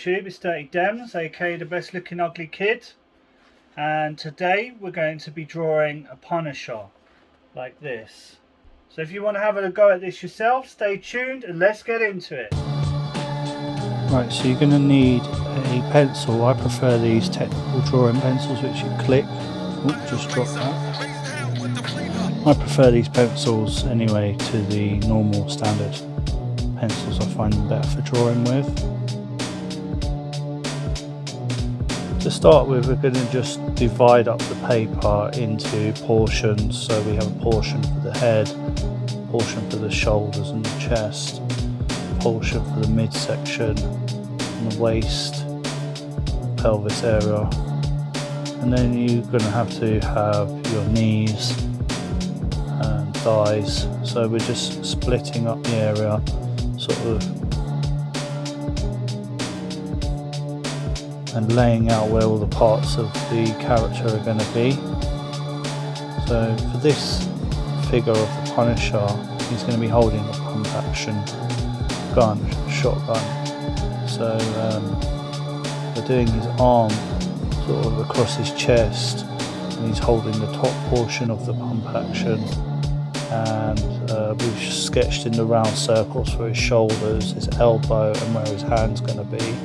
YouTube, it's Dirty Dems, aka the best looking ugly kid, and today we're going to be drawing a Punisher like this. So if you want to have a go at this yourself, stay tuned and let's get into it. Right, so you're going to need a pencil. I prefer these technical drawing pencils which you click. Oop, just dropped that. I prefer these pencils anyway to the normal standard pencils. I find them better for drawing with. To start with, we're going to just divide up the paper into portions. So we have a portion for the head, a portion for the shoulders and the chest, a portion for the midsection and the waist, the pelvis area, and then you're going to have your knees and thighs. So we're just splitting up the area, sort of, and laying out where all the parts of the character are going to be. So for this figure of the Punisher, he's going to be holding a pump action gun, shotgun. So we're doing his arm sort of across his chest, and he's holding the top portion of the pump action, and we've sketched in the round circles for his shoulders, his elbow and where his hand's going to be.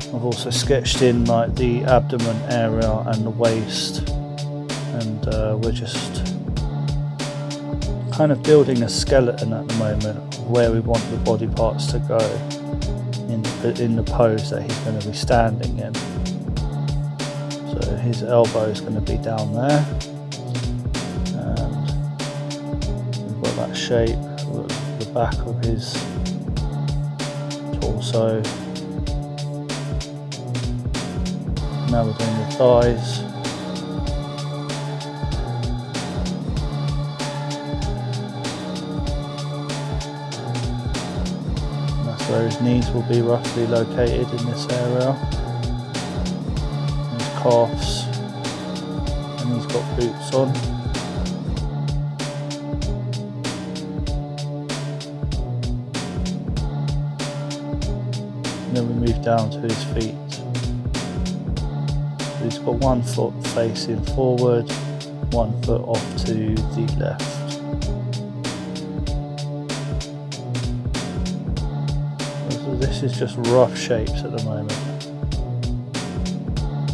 I've also sketched in like the abdomen area and the waist, and we're just kind of building a skeleton at the moment of where we want the body parts to go in the pose that he's going to be standing in. So his elbow is going to be down there, and we've got that shape, the back of his torso. Now we're doing the thighs. And that's where his knees will be roughly located, in this area. And his calves. And he's got boots on. And then we move down to his feet. He's got one foot facing forward, one foot off to the left. So this is just rough shapes at the moment.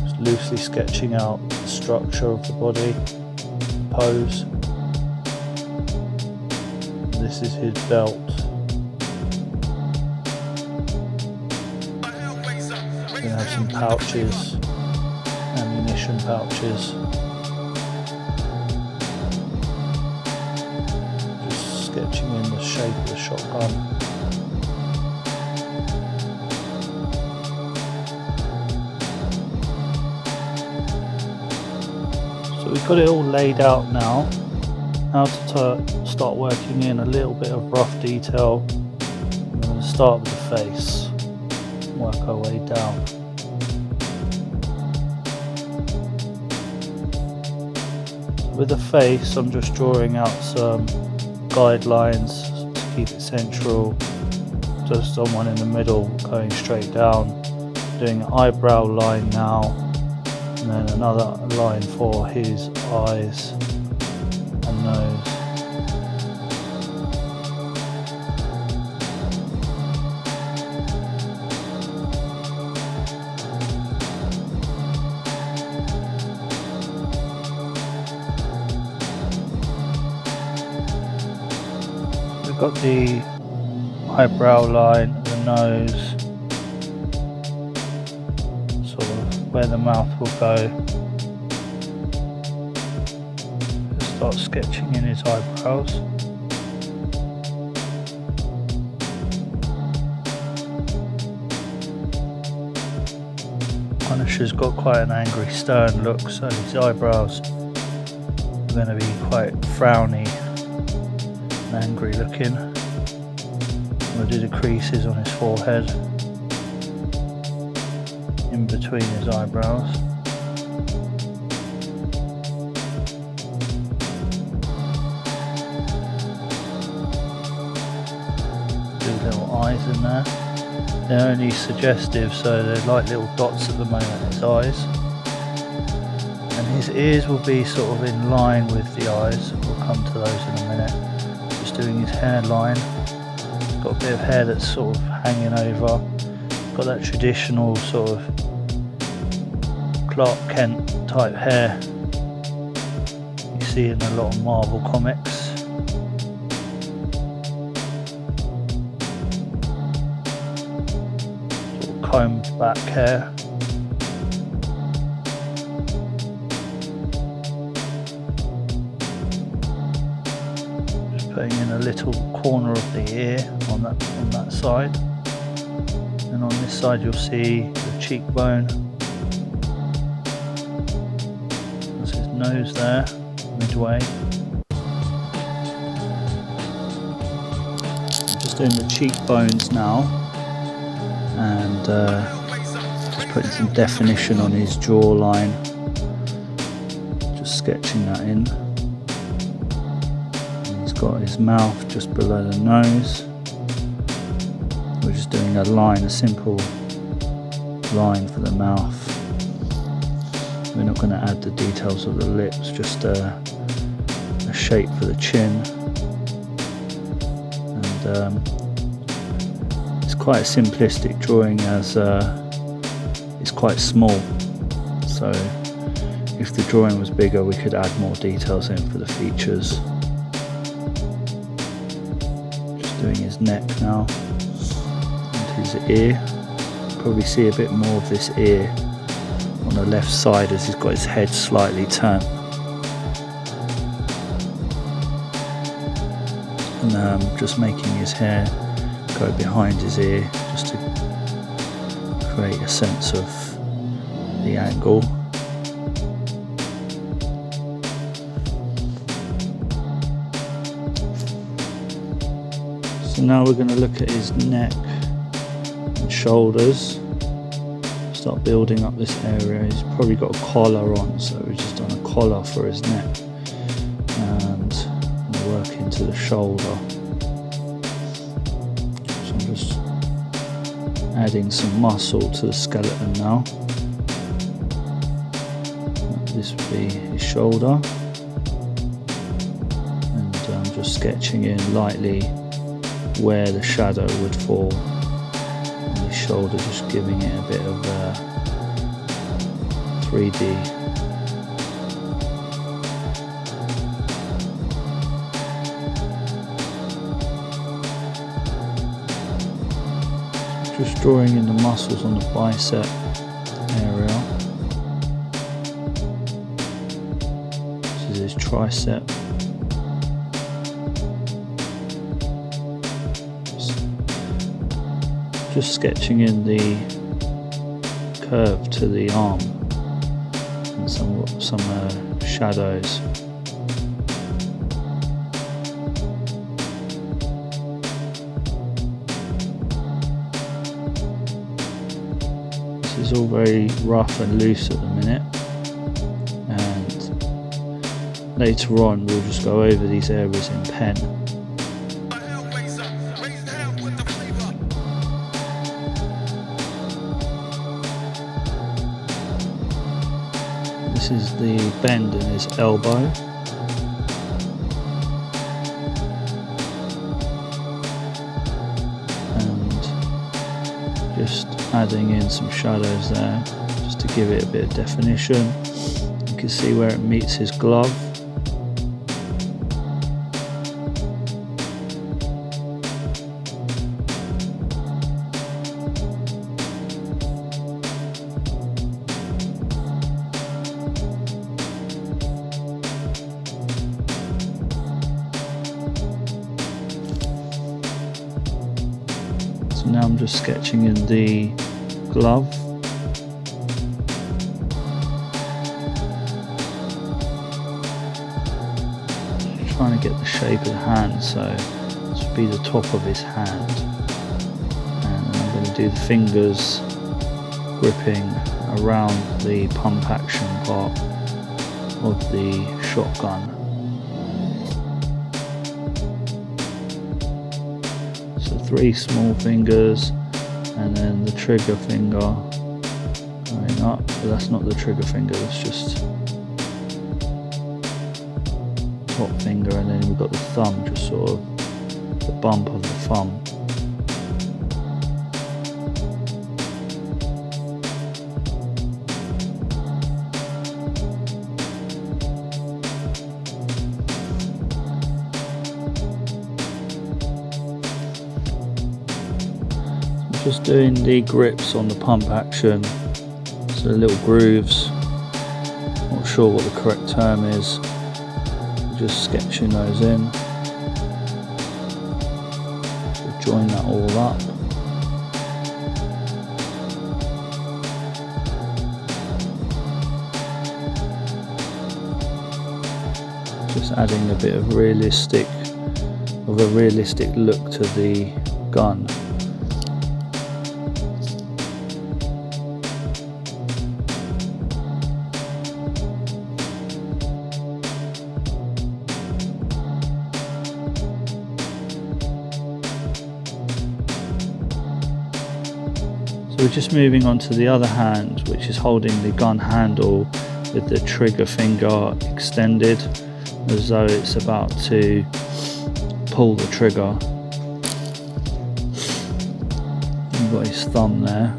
Just loosely sketching out the structure of the body, pose. This is his belt. We're going to have some pouches. Ammunition pouches. Just sketching in the shape of the shotgun. So we've got it all laid out now. Now to start working in a little bit of rough detail. We're going to start with the face, work our way down. With the face, I'm just drawing out some guidelines to keep it central. Just on one in the middle, going straight down. Doing an eyebrow line now, and then another line for his eyes and nose. Got the eyebrow line, the nose, sort of where the mouth will go. Just start sketching in his eyebrows. Punisher's got quite an angry, stern look, so his eyebrows are going to be quite frowny, angry looking. We'll do the creases on his forehead, in between his eyebrows. Do little eyes in there. They're only suggestive, so they're like little dots at the moment, his eyes. And his ears will be sort of in line with the eyes. We'll come to those in a minute. Just doing his hairline. Got a bit of hair that's sort of hanging over. Got that traditional sort of Clark Kent type hair you see in a lot of Marvel comics. Sort of combed back hair. Just putting in a little corner of the ear on that side. And on this side you'll see the cheekbone. That's his nose there, midway. I'm just doing the cheekbones now, and just putting some definition on his jawline. Just sketching that in. And he's got his mouth just below the nose. We're just doing a line, a simple line for the mouth. We're not going to add the details of the lips, just a shape for the chin. And it's quite a simplistic drawing, as it's quite small. So if the drawing was bigger, we could add more details in for the features. Just doing his neck now. His ear, probably see a bit more of this ear on the left side as he's got his head slightly turned. And just making his hair go behind his ear just to create a sense of the angle. So now we're going to look at his neck, shoulders, start building up this area. He's probably got a collar on, so we've just done a collar for his neck, and we'll work into the shoulder. So I'm just adding some muscle to the skeleton now. This would be his shoulder, and I'm just sketching in lightly where the shadow would fall. Shoulder, just giving it a bit of 3D. Just drawing in the muscles on the bicep area. This is his tricep. Just sketching in the curve to the arm and some shadows. This is all very rough and loose at the minute, and later on we'll just go over these areas in pen. This is the bend in his elbow. And just adding in some shadows there, just to give it a bit of definition. You can see where it meets his glove. So now I'm just sketching in the glove. Trying to get the shape of the hand, so this would be the top of his hand. And then I'm going to do the fingers gripping around the pump action part of the shotgun. So 3 small fingers and then the trigger finger going up, but that's not the trigger finger, that's just top finger, and then we've got the thumb, just sort of the bump of the thumb. Just doing the grips on the pump action, so the little grooves, not sure what the correct term is, just sketching those in, so join that all up. Just adding a bit of a realistic look to the gun. So we're just moving on to the other hand, which is holding the gun handle with the trigger finger extended as though it's about to pull the trigger. You've got his thumb there.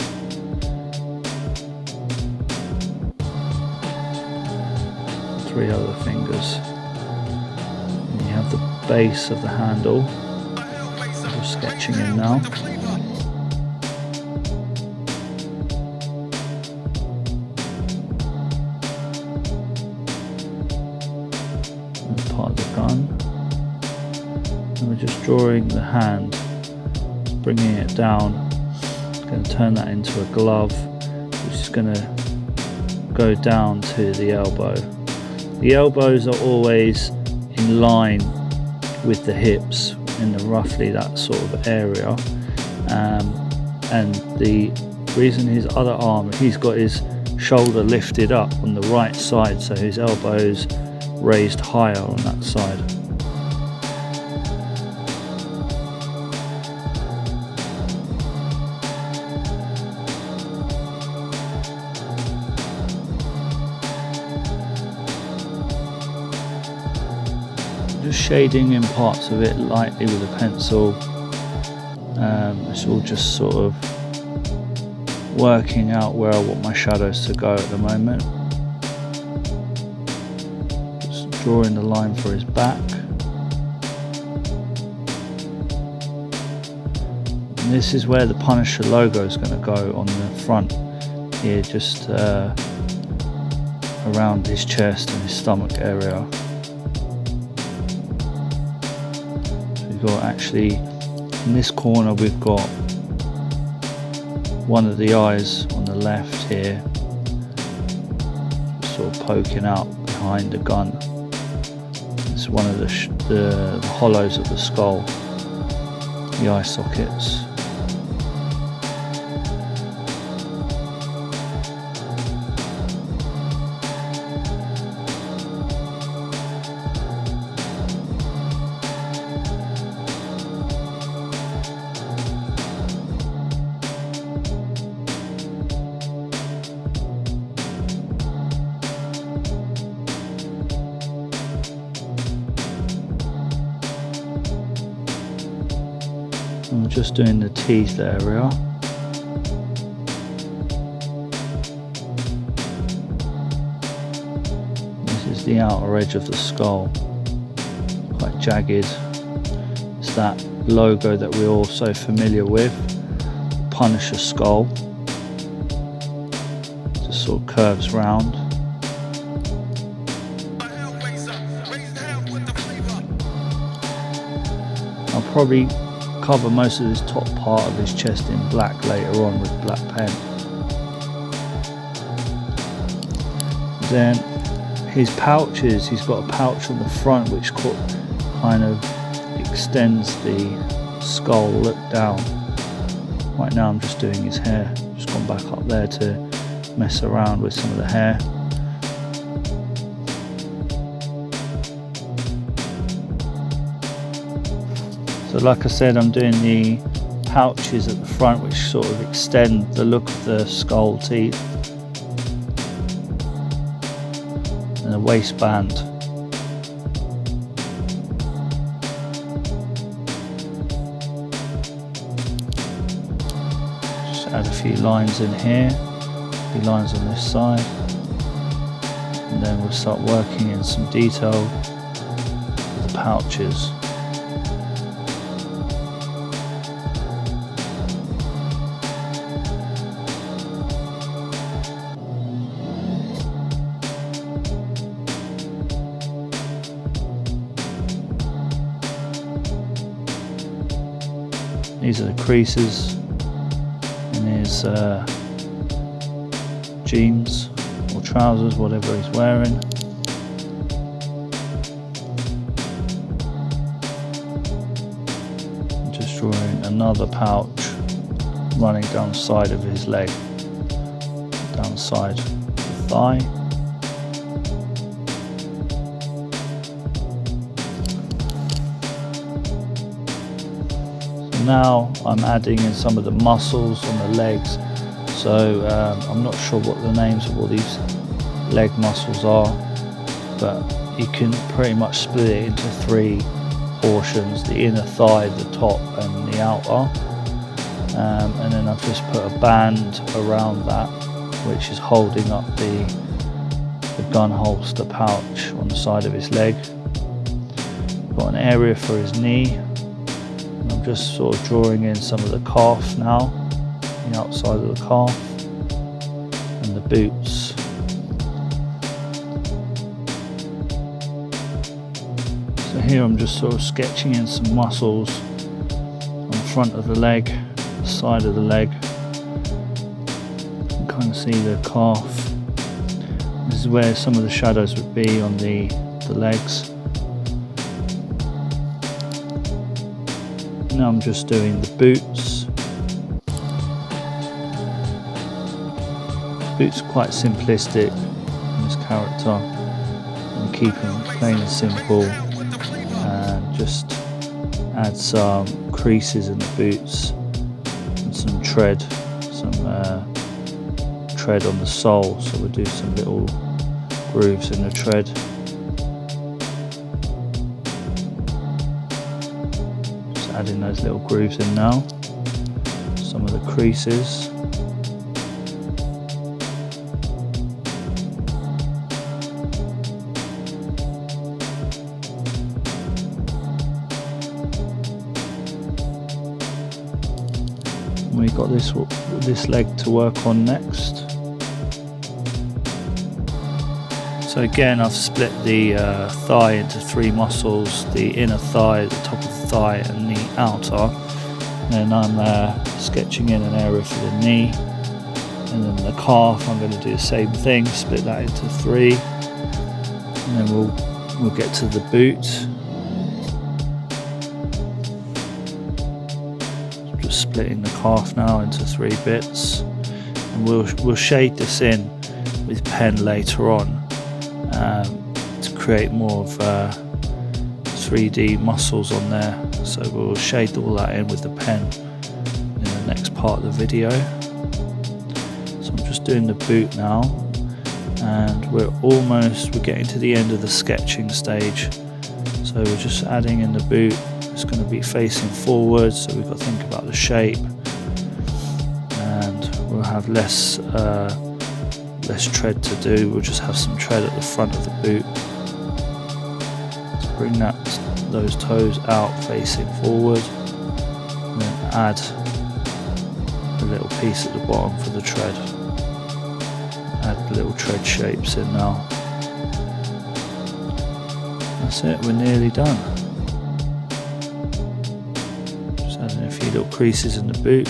Three other fingers. And you have the base of the handle. We're sketching in now. Part of the gun, and we're just drawing the hand, bringing it down. Going to turn that into a glove, which is going to go down to the elbow. The elbows are always in line with the hips, in roughly that sort of area, and the reason his other arm, he's got his shoulder lifted up on the right side, so his elbows raised higher on that side. Just shading in parts of it lightly with a pencil. It's all just sort of working out where I want my shadows to go at the moment. Drawing the line for his back. And this is where the Punisher logo is going to go on the front here, just around his chest and his stomach area. So we've got, actually in this corner, we've got one of the eyes on the left here, sort of poking out behind the gun. It's one of the hollows of the skull, the eye sockets. I'm just doing the teeth area. This is the outer edge of the skull, quite jagged. It's that logo that we're all so familiar with, Punisher skull. Just sort of curves round. I'll probably cover most of this top part of his chest in black later on with black pen. Then his pouches, he's got a pouch on the front which kind of extends the skull look down. Right now I'm just doing his hair, just gone back up there to mess around with some of the hair. So like I said, I'm doing the pouches at the front which sort of extend the look of the skull teeth, and a waistband. Just add a few lines in here, a few lines on this side, and then we'll start working in some detail with the pouches. These are the creases in his jeans or trousers, whatever he's wearing. Just drawing another pouch running down the side of his leg, down the side of the thigh. Now I'm adding in some of the muscles on the legs, so I'm not sure what the names of all these leg muscles are, but you can pretty much split it into three portions: the inner thigh, the top and the outer, and then I've just put a band around that which is holding up the gun holster pouch on the side of his leg. Got an area for his knee. I'm just sort of drawing in some of the calf now, the outside of the calf, and the boots. So here I'm just sort of sketching in some muscles on the front of the leg, the side of the leg. You can kind of see the calf. This is where some of the shadows would be on the legs. Now I'm just doing the boots. Boots are quite simplistic in this character. I'm keeping it plain and simple, and just add some creases in the boots and some tread on the sole. So we'll do some little grooves in the tread. Adding those little grooves in now, some of the creases. We've got this leg to work on next. So again, I've split the thigh into three muscles: the inner thigh, the top of the thigh and the outer. And then I'm sketching in an area for the knee, and then the calf I'm going to do the same thing, split that into three, and then we'll get to the boot. So just splitting the calf now into three bits, and we'll shade this in with pen later on. To create more of 3D muscles on there, so we'll shade all that in with the pen in the next part of the video. So I'm just doing the boot now, and we're getting to the end of the sketching stage. So we're just adding in the boot. It's going to be facing forward, so we've got to think about the shape, and we'll have less tread to do. We'll just have some tread at the front of the boot to bring those toes out facing forward, and then add a little piece at the bottom for the tread. Add the little tread shapes in now. That's it, we're nearly done. Just adding a few little creases in the boot.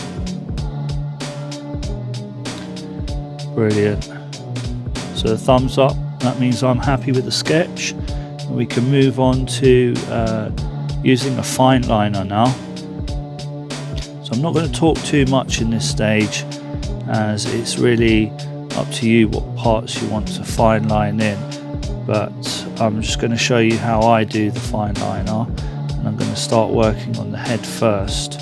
Brilliant. So a thumbs up, that means I'm happy with the sketch, and we can move on to using a fine liner now. So I'm not going to talk too much in this stage, as it's really up to you what parts you want to fine line in, but I'm just going to show you how I do the fine liner, and I'm going to start working on the head first.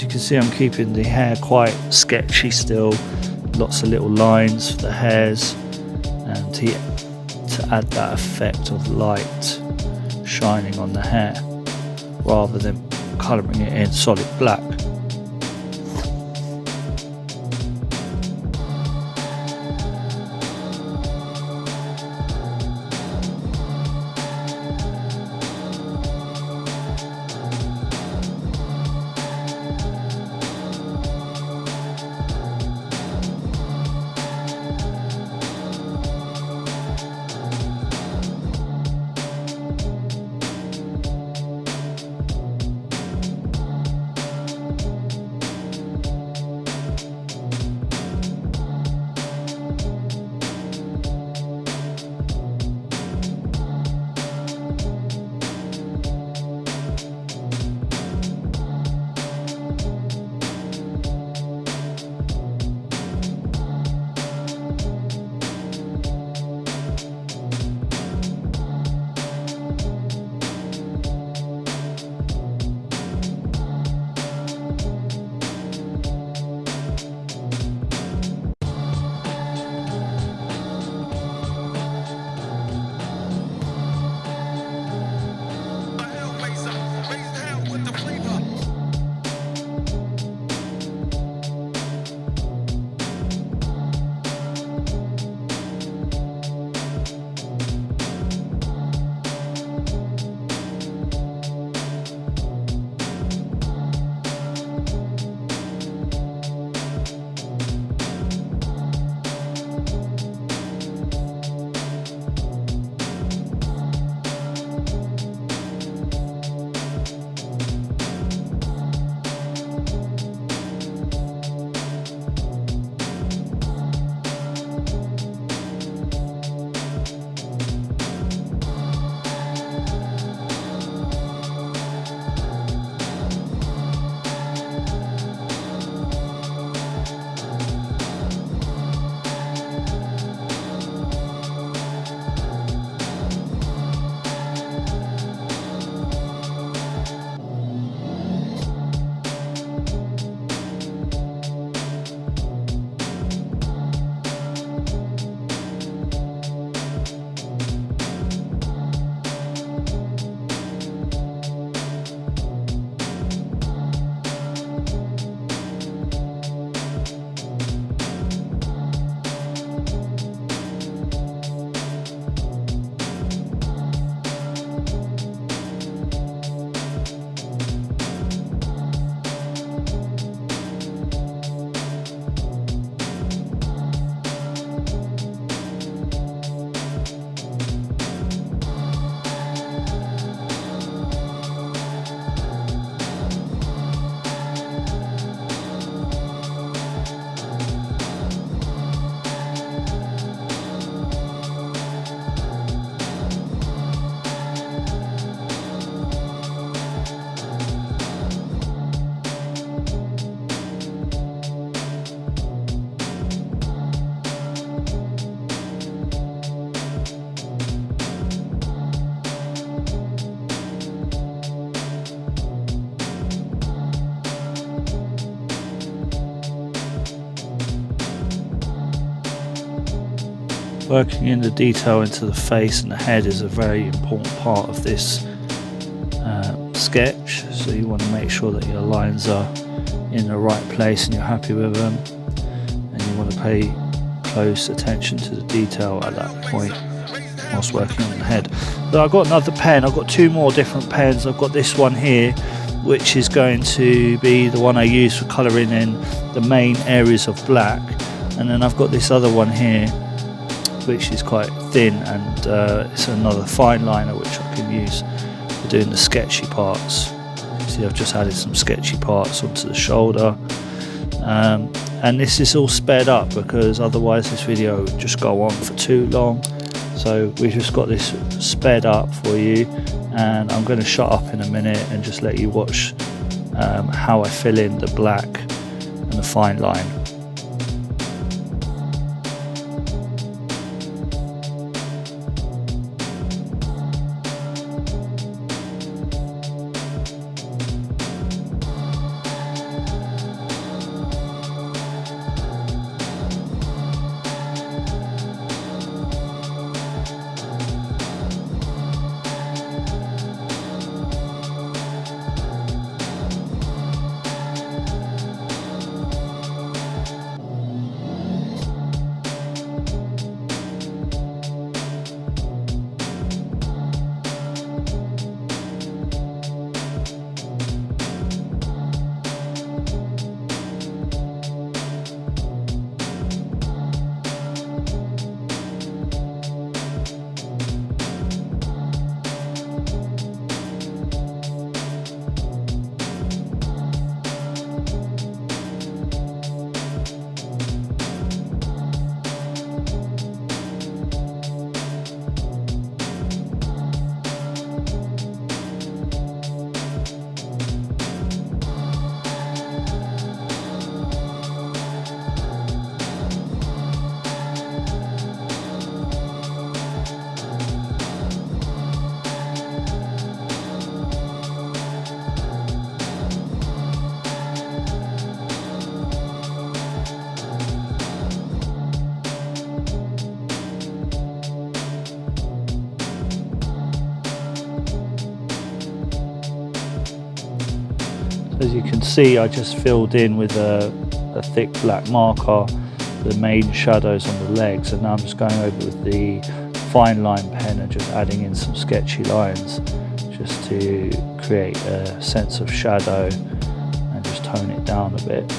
As you can see, I'm keeping the hair quite sketchy still, lots of little lines for the hairs, and to add that effect of light shining on the hair rather than colouring it in solid black. Working in the detail into the face and the head is a very important part of this sketch, so you want to make sure that your lines are in the right place and you're happy with them, and you want to pay close attention to the detail at that point whilst working on the head. So I've got another pen, I've got two more different pens. I've got this one here, which is going to be the one I use for colouring in the main areas of black, and then I've got this other one here which is quite thin, and it's another fine liner which I can use for doing the sketchy parts. You see, I've just added some sketchy parts onto the shoulder, and this is all sped up because otherwise this video would just go on for too long. So we've just got this sped up for you, and I'm going to shut up in a minute and just let you watch how I fill in the black and the fine line. As you can see, I just filled in with a thick black marker the main shadows on the legs, and now I'm just going over with the fine line pen and just adding in some sketchy lines just to create a sense of shadow and just tone it down a bit.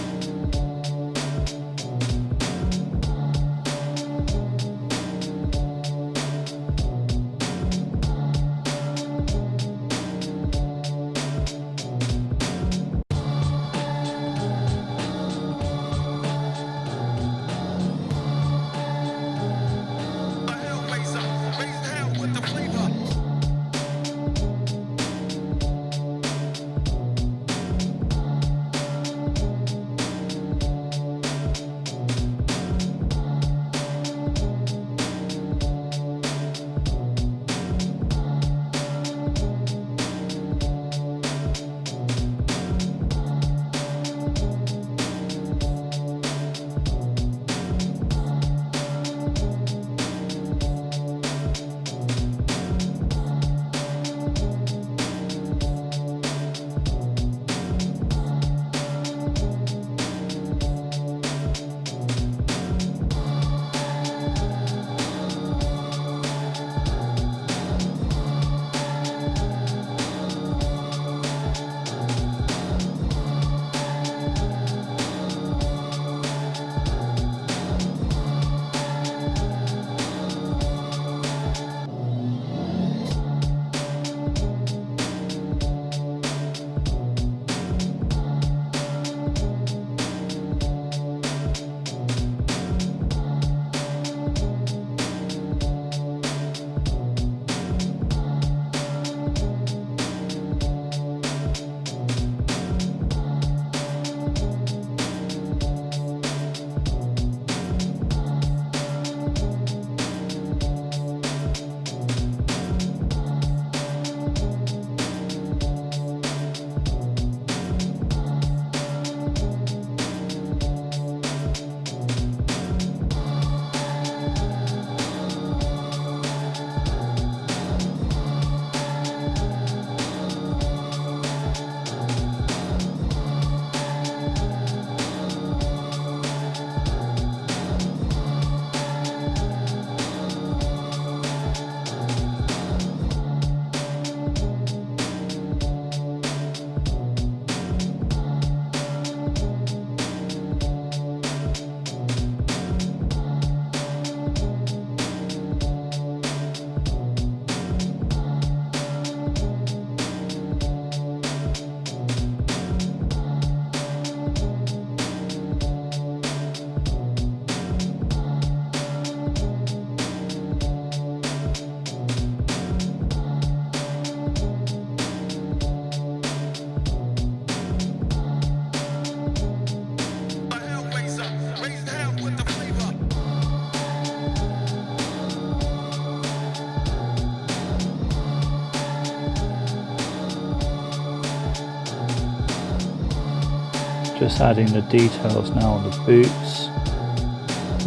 Just adding the details now on the boots,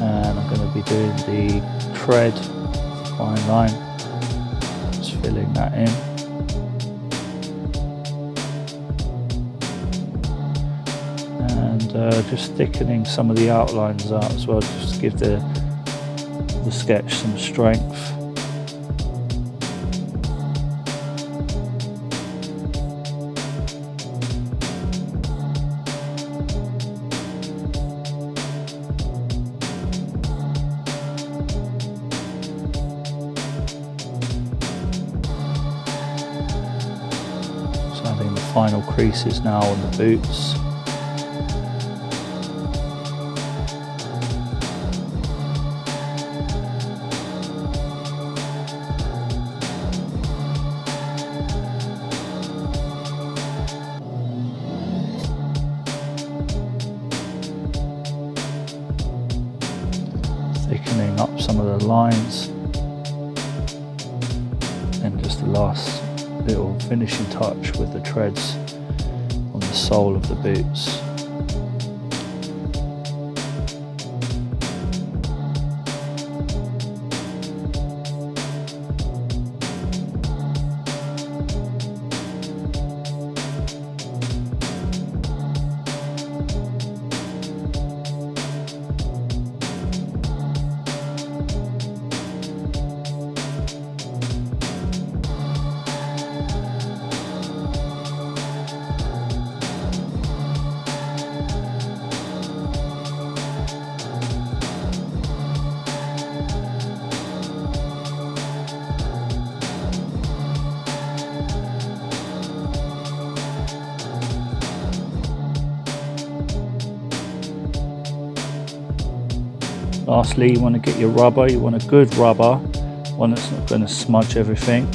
and I'm going to be doing the tread, fine line, just filling that in. And just thickening some of the outlines out as well, just to give the sketch some strength. Adding the final creases now on the boots. Thickening up some of the lines, and just the last little finishing touch with the treads on the sole of the boots. Lastly, you want to get your rubber. You want a good rubber, one that's not going to smudge everything,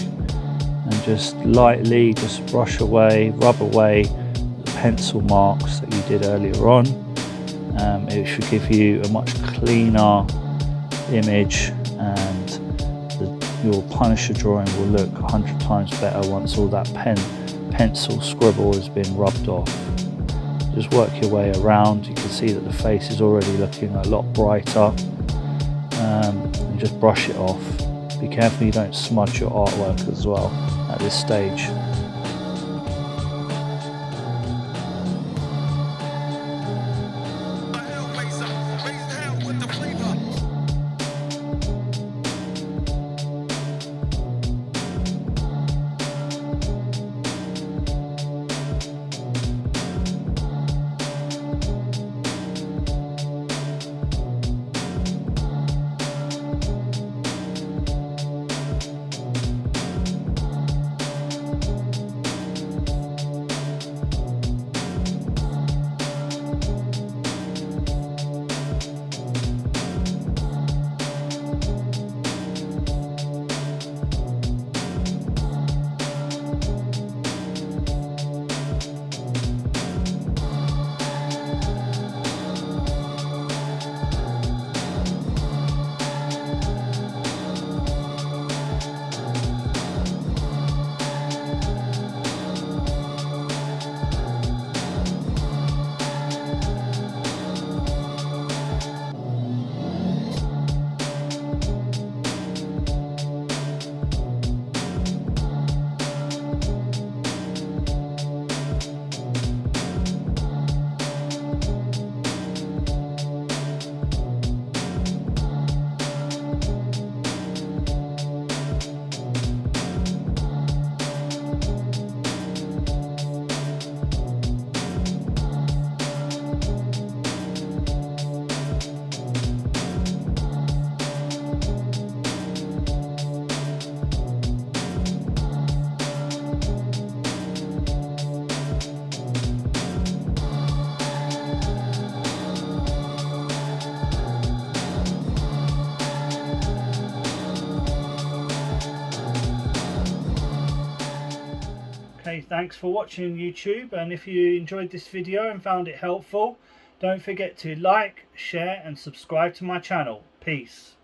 and just lightly just brush away, rub away the pencil marks that you did earlier on. It should give you a much cleaner image, and your Punisher drawing will look 100 times better once all that pencil scribble has been rubbed off. Just work your way around. You can see that the face is already looking a lot brighter, and just brush it off. Be careful you don't smudge your artwork as well at this stage. Okay, thanks for watching YouTube, and if you enjoyed this video and found it helpful, don't forget to like, share and subscribe to my channel. Peace.